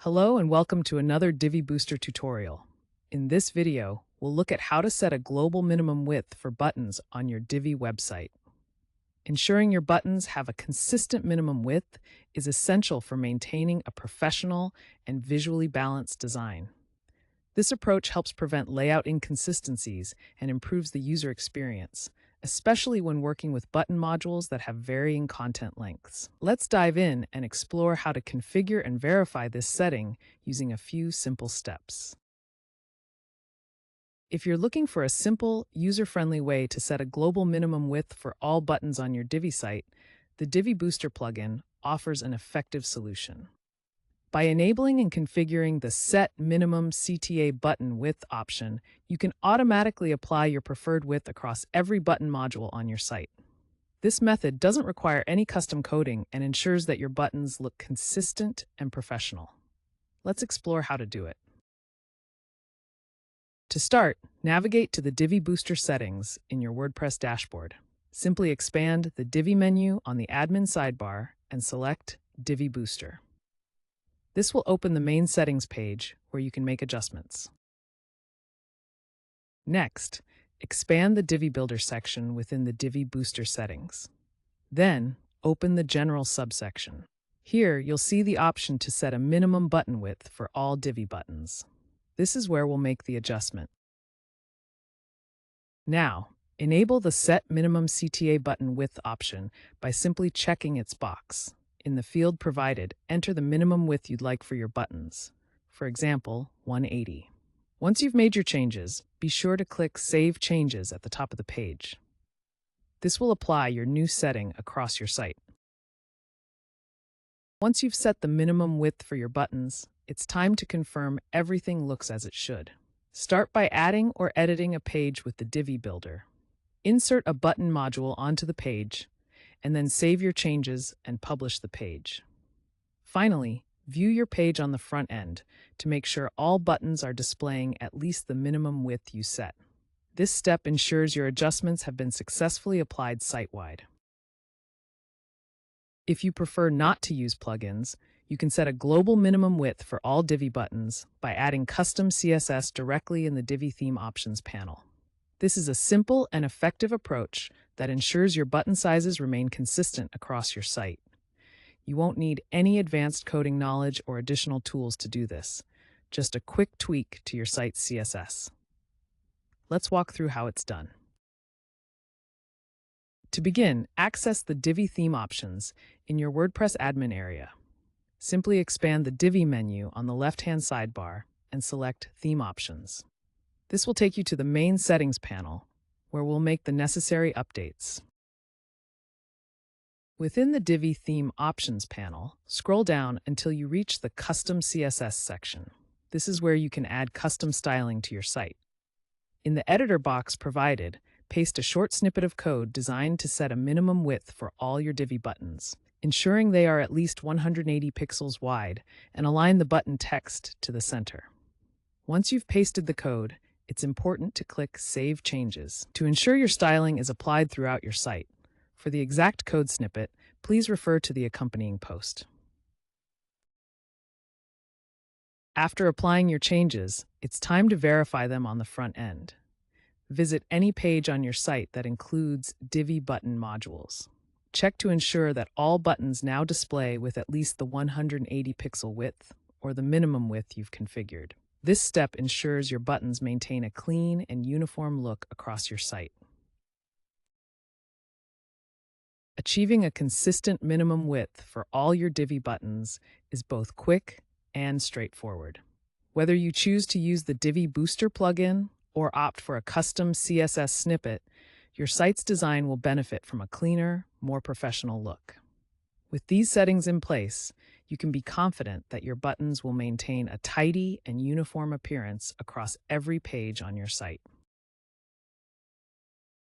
Hello and welcome to another Divi Booster tutorial. In this video, we'll look at how to set a global minimum width for buttons on your Divi website. Ensuring your buttons have a consistent minimum width is essential for maintaining a professional and visually balanced design. This approach helps prevent layout inconsistencies and improves the user experience, especially when working with button modules that have varying content lengths. Let's dive in and explore how to configure and verify this setting using a few simple steps. If you're looking for a simple, user-friendly way to set a global minimum width for all buttons on your Divi site, the Divi Booster plugin offers an effective solution. By enabling and configuring the Set Minimum CTA Button Width option, you can automatically apply your preferred width across every button module on your site. This method doesn't require any custom coding and ensures that your buttons look consistent and professional. Let's explore how to do it. To start, navigate to the Divi Booster settings in your WordPress dashboard. Simply expand the Divi menu on the admin sidebar and select Divi Booster. This will open the main settings page where you can make adjustments. Next, expand the Divi Builder section within the Divi Booster settings. Then, open the General subsection. Here, you'll see the option to set a minimum button width for all Divi buttons. This is where we'll make the adjustment. Now, enable the Set Minimum CTA Button Width option by simply checking its box. In the field provided, enter the minimum width you'd like for your buttons. For example, 180. Once you've made your changes, be sure to click Save Changes at the top of the page. This will apply your new setting across your site. Once you've set the minimum width for your buttons, it's time to confirm everything looks as it should. Start by adding or editing a page with the Divi Builder. Insert a button module onto the page, and then save your changes and publish the page. Finally, view your page on the front end to make sure all buttons are displaying at least the minimum width you set. This step ensures your adjustments have been successfully applied site-wide. If you prefer not to use plugins, you can set a global minimum width for all Divi buttons by adding custom CSS directly in the Divi Theme Options panel. This is a simple and effective approach that ensures your button sizes remain consistent across your site. You won't need any advanced coding knowledge or additional tools to do this, just a quick tweak to your site's CSS. Let's walk through how it's done. To begin, access the Divi Theme Options in your WordPress admin area. Simply expand the Divi menu on the left-hand sidebar and select Theme Options. This will take you to the main settings panel, where we'll make the necessary updates. Within the Divi Theme Options panel, scroll down until you reach the Custom CSS section. This is where you can add custom styling to your site. In the editor box provided, paste a short snippet of code designed to set a minimum width for all your Divi buttons, ensuring they are at least 180 pixels wide, and align the button text to the center. Once you've pasted the code, it's important to click Save Changes to ensure your styling is applied throughout your site. For the exact code snippet, please refer to the accompanying post. After applying your changes, it's time to verify them on the front end. Visit any page on your site that includes Divi button modules. Check to ensure that all buttons now display with at least the 180 pixel width, or the minimum width you've configured. This step ensures your buttons maintain a clean and uniform look across your site. Achieving a consistent minimum width for all your Divi buttons is both quick and straightforward. Whether you choose to use the Divi Booster plugin or opt for a custom CSS snippet, your site's design will benefit from a cleaner, more professional look. With these settings in place, you can be confident that your buttons will maintain a tidy and uniform appearance across every page on your site.